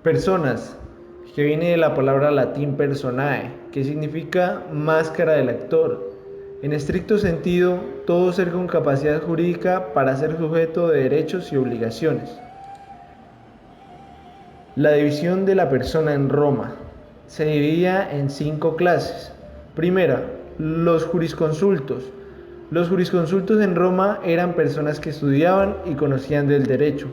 Personas, que viene de la palabra latín personae, que significa máscara del actor. En estricto sentido, todo ser con capacidad jurídica para ser sujeto de derechos y obligaciones. La división de la persona en Roma se dividía en 5 clases. Primera, los jurisconsultos. Los jurisconsultos en Roma eran personas que estudiaban y conocían del derecho.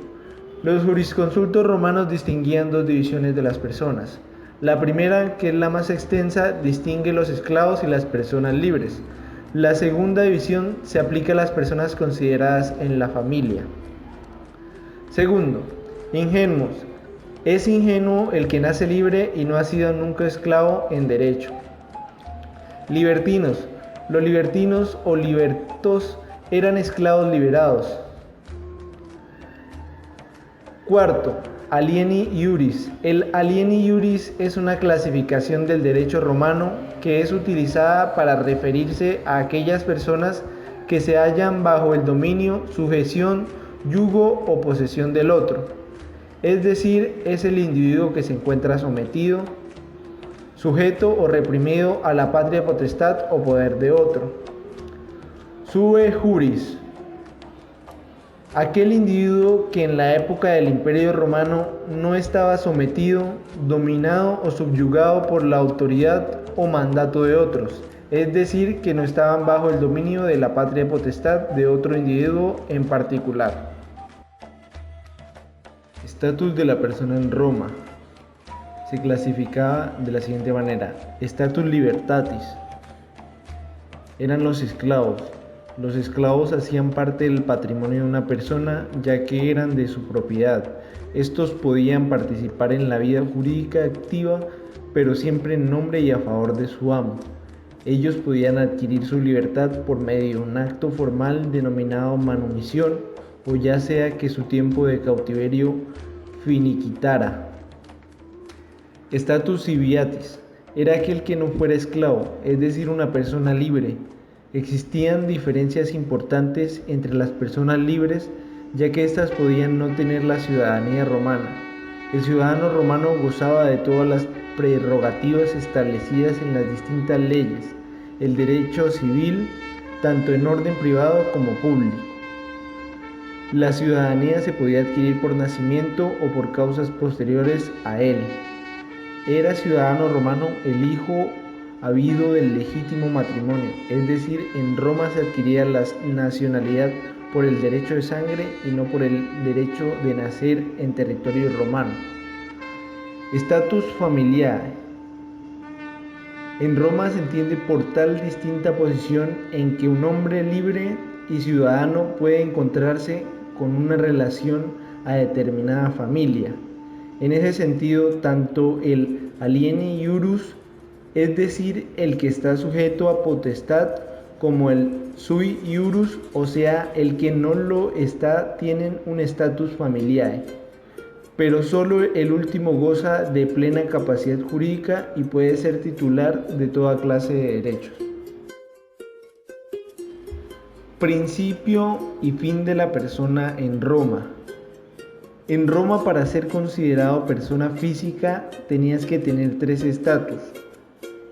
Los jurisconsultos romanos distinguían 2 divisiones de las personas. La primera, que es la más extensa, distingue los esclavos y las personas libres. La segunda división se aplica a las personas consideradas en la familia. Segundo, ingenuos. Es ingenuo el que nace libre y no ha sido nunca esclavo en derecho. Libertinos. Los libertinos o libertos eran esclavos liberados. Cuarto, alieni iuris. El alieni iuris es una clasificación del derecho romano que es utilizada para referirse a aquellas personas que se hallan bajo el dominio, sujeción, yugo o posesión del otro. Es decir, es el individuo que se encuentra sometido, sujeto o reprimido a la patria potestad o poder de otro. Sue juris. Aquel individuo que en la época del Imperio Romano no estaba sometido, dominado o subyugado por la autoridad o mandato de otros, es decir, que no estaban bajo el dominio de la patria potestad de otro individuo en particular. Estatus de la persona en Roma. Se clasificaba de la siguiente manera: status libertatis. Eran los esclavos. Los esclavos hacían parte del patrimonio de una persona, ya que eran de su propiedad. Estos podían participar en la vida jurídica activa, pero siempre en nombre y a favor de su amo. Ellos podían adquirir su libertad por medio de un acto formal denominado manumisión, o ya sea que su tiempo de cautiverio finiquitara. Status civiatis. Era aquel que no fuera esclavo, es decir, una persona libre. Existían diferencias importantes entre las personas libres, ya que éstas podían no tener la ciudadanía romana. El ciudadano romano gozaba de todas las prerrogativas establecidas en las distintas leyes, el derecho civil, tanto en orden privado como público. La ciudadanía se podía adquirir por nacimiento o por causas posteriores a él. Era ciudadano romano el hijo habido del legítimo matrimonio, es decir, en Roma se adquiría la nacionalidad por el derecho de sangre y no por el derecho de nacer en territorio romano. Status familiae. En Roma se entiende por tal distinta posición en que un hombre libre y ciudadano puede encontrarse con una relación a determinada familia. En ese sentido, tanto el alieni iurus, es decir, el que está sujeto a potestad, como el sui iurus, o sea, el que no lo está, tienen un status familiae. Pero solo el último goza de plena capacidad jurídica y puede ser titular de toda clase de derechos. Principio y fin de la persona en Roma. En Roma, para ser considerado persona física, tenías que tener 3 estatus.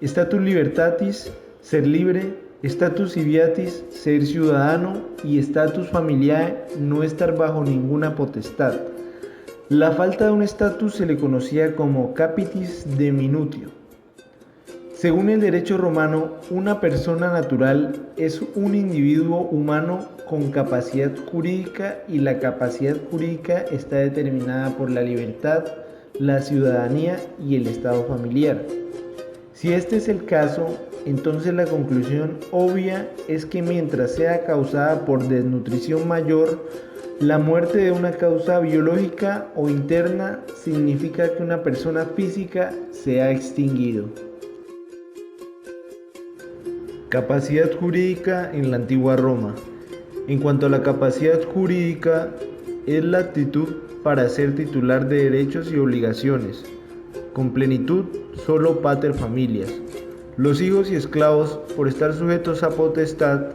Status libertatis, ser libre; status civiatis, ser ciudadano; y status familiae, no estar bajo ninguna potestad. La falta de un estatus se le conocía como capitis deminutio. Según el derecho romano, una persona natural es un individuo humano con capacidad jurídica, y la capacidad jurídica está determinada por la libertad, la ciudadanía y el estado familiar. Si este es el caso, entonces la conclusión obvia es que mientras sea causada por desnutrición mayor, la muerte de una causa biológica o interna significa que una persona física se ha extinguido. Capacidad jurídica en la antigua Roma. En cuanto a la capacidad jurídica, es la aptitud para ser titular de derechos y obligaciones. Con plenitud, solo pater familias. Los hijos y esclavos, por estar sujetos a potestad,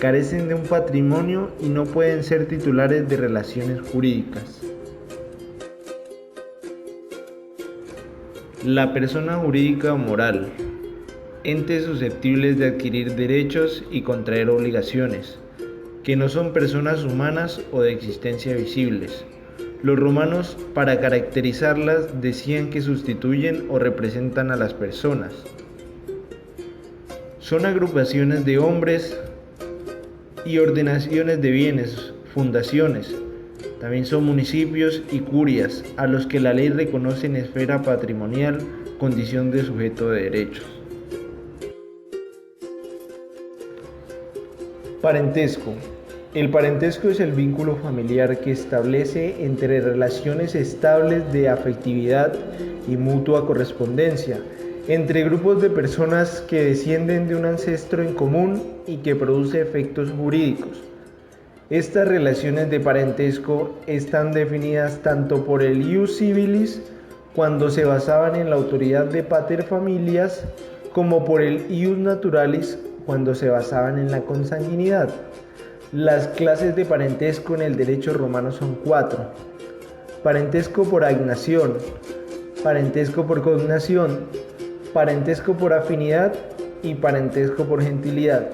carecen de un patrimonio y no pueden ser titulares de relaciones jurídicas. La persona jurídica o moral, entes susceptibles de adquirir derechos y contraer obligaciones, que no son personas humanas o de existencia visibles. Los romanos, para caracterizarlas, decían que sustituyen o representan a las personas. Son agrupaciones de hombres y ordenaciones de bienes, fundaciones. También son municipios y curias, a los que la ley reconoce en esfera patrimonial condición de sujeto de derechos. Parentesco. El parentesco es el vínculo familiar que establece entre relaciones estables de afectividad y mutua correspondencia, entre grupos de personas que descienden de un ancestro en común y que produce efectos jurídicos. Estas relaciones de parentesco están definidas tanto por el ius civilis, cuando se basaban en la autoridad de pater familias, como por el ius naturalis, cuando se basaban en la consanguinidad. Las clases de parentesco en el derecho romano son 4. Parentesco por agnación, parentesco por cognación, parentesco por afinidad y parentesco por gentilidad.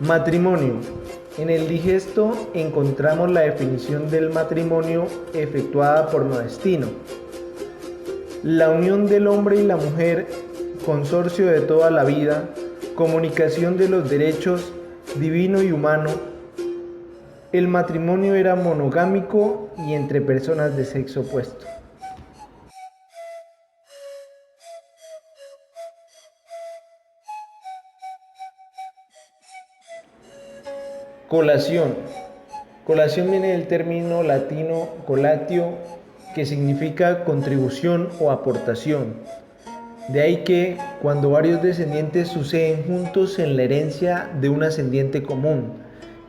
Matrimonio. En el digesto encontramos la definición del matrimonio efectuada por Modestino. La unión del hombre y la mujer, consorcio de toda la vida, comunicación de los derechos divino y humano. El matrimonio era monogámico y entre personas de sexo opuesto. Colación. Colación viene del término latino colatio, que significa contribución o aportación. De ahí que, cuando varios descendientes suceden juntos en la herencia de un ascendiente común,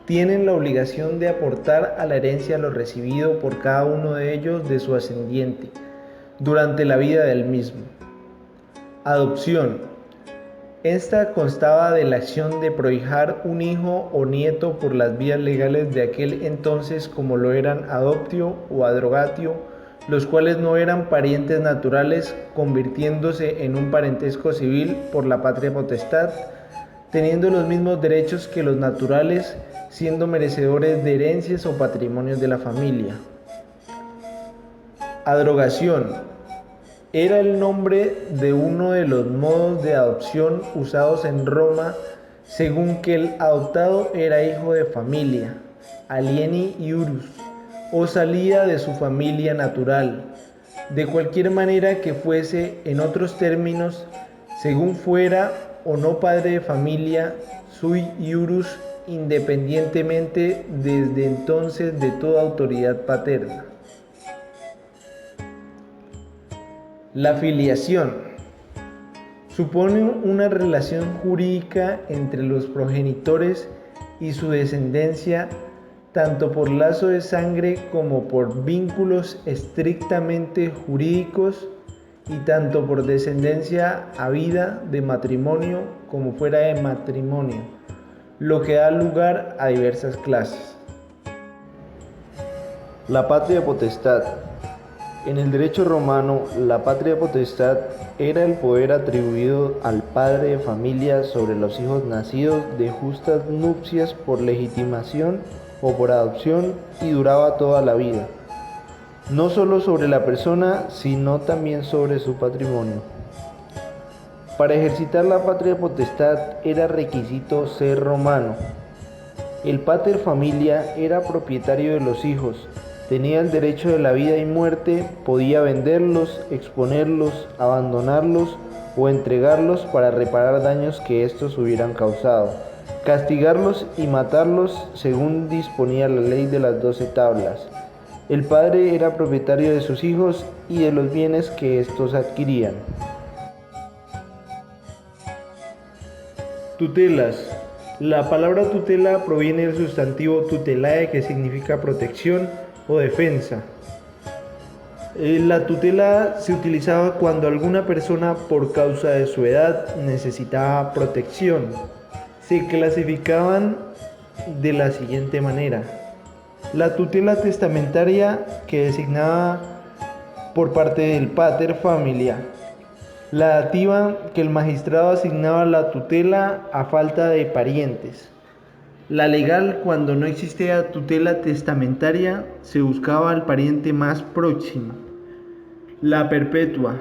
tienen la obligación de aportar a la herencia lo recibido por cada uno de ellos de su ascendiente, durante la vida del mismo. Adopción. Esta constaba de la acción de prohijar un hijo o nieto por las vías legales de aquel entonces, como lo eran adoptio o adrogatio, los cuales no eran parientes naturales, convirtiéndose en un parentesco civil por la patria potestad, teniendo los mismos derechos que los naturales, siendo merecedores de herencias o patrimonios de la familia. Adrogación. Era el nombre de uno de los modos de adopción usados en Roma, según que el adoptado era hijo de familia, alieni iurus, o salía de su familia natural, de cualquier manera que fuese, en otros términos, según fuera o no padre de familia, sui iurus, independientemente desde entonces de toda autoridad paterna. La filiación supone una relación jurídica entre los progenitores y su descendencia, tanto por lazo de sangre como por vínculos estrictamente jurídicos, y tanto por descendencia habida de matrimonio como fuera de matrimonio, lo que da lugar a diversas clases. La patria potestad. En el derecho romano, la patria potestad era el poder atribuido al padre de familia sobre los hijos nacidos de justas nupcias por legitimación o por adopción, y duraba toda la vida, no solo sobre la persona, sino también sobre su patrimonio. Para ejercitar la patria potestad era requisito ser romano. El pater familia era propietario de los hijos, tenía el derecho de la vida y muerte, podía venderlos, exponerlos, abandonarlos o entregarlos para reparar daños que éstos hubieran causado, castigarlos y matarlos según disponía la ley de las 12 tablas. El padre era propietario de sus hijos y de los bienes que éstos adquirían. Tutelas. La palabra tutela proviene del sustantivo tutelae, que significa protección o defensa. La tutela se utilizaba cuando alguna persona, por causa de su edad, necesitaba protección. Se clasificaban de la siguiente manera: la tutela testamentaria, que designaba por parte del pater familia. La dativa, que el magistrado asignaba la tutela a falta de parientes. La legal, cuando no existía tutela testamentaria, se buscaba al pariente más próximo. La perpetua,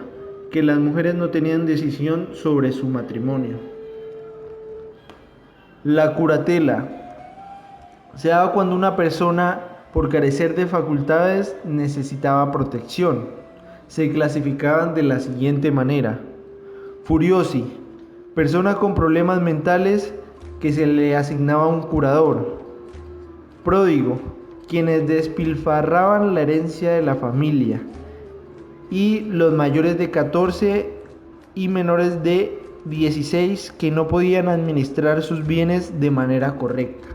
que las mujeres no tenían decisión sobre su matrimonio. La curatela se daba cuando una persona, por carecer de facultades, necesitaba protección. Se clasificaban de la siguiente manera: furiosi, persona con problemas mentales que se le asignaba un curador. Pródigo, quienes despilfarraban la herencia de la familia. Y los mayores de 14 y menores de 16 que no podían administrar sus bienes de manera correcta.